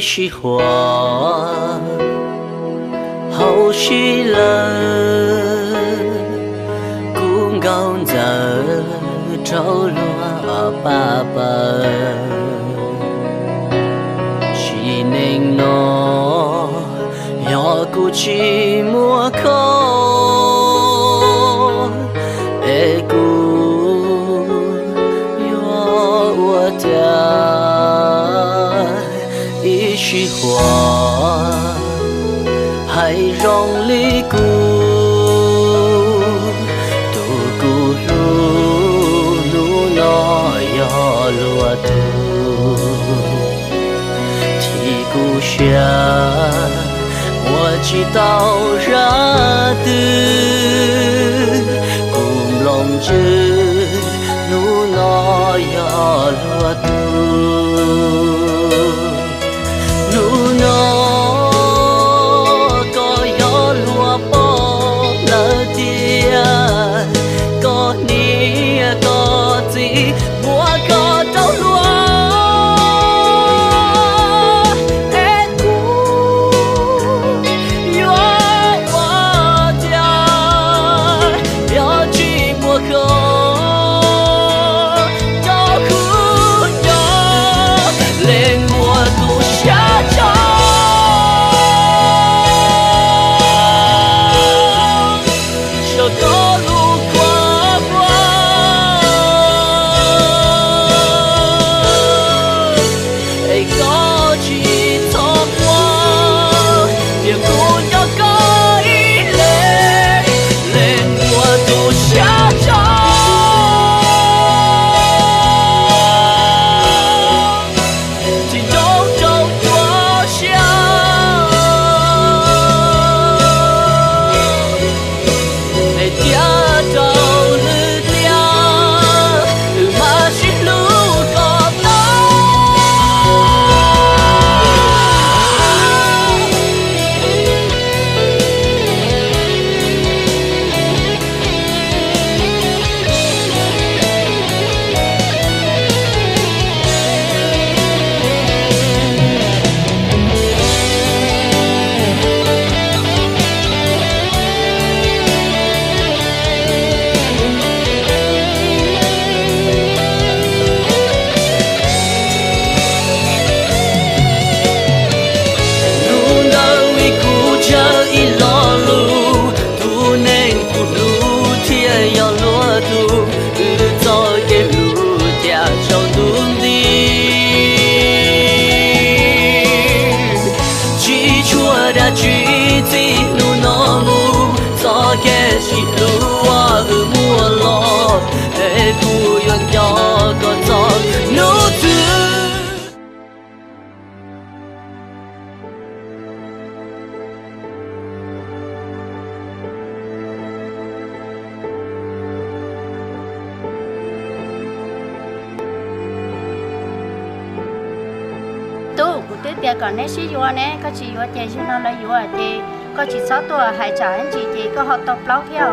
喜欢，好喜乐，公公在找罗爸爸，是能诺要鼓起莫口，爱鼓要我的。一喜欢，还容易顾，都顾路那要落土，提顾下，我知道热的，顾龙子路那要落土。路那có gió lùa bó lỡ tia có nia có gì mùa có trâu lùa em cũ yo hoa cha yo chỉ mùa khô cho khu nhỏ lên mùa tu xa cho có路qua qua ai có chỉ thọ qua việc của nhau có ý lên mùa tu xa cho chỉ trốn trong quá xa chỉ chỉ nu nó mu gió kẻ chỉ lúa mùa lo để cu yon gió có gió nu thứ tôi cũng tới tiệc còn nấy xí vô nè có chỉ vô tiệc cho nó là vô thì có chỉ 6 tuổi hay trả anh chị có họ tập lâu theo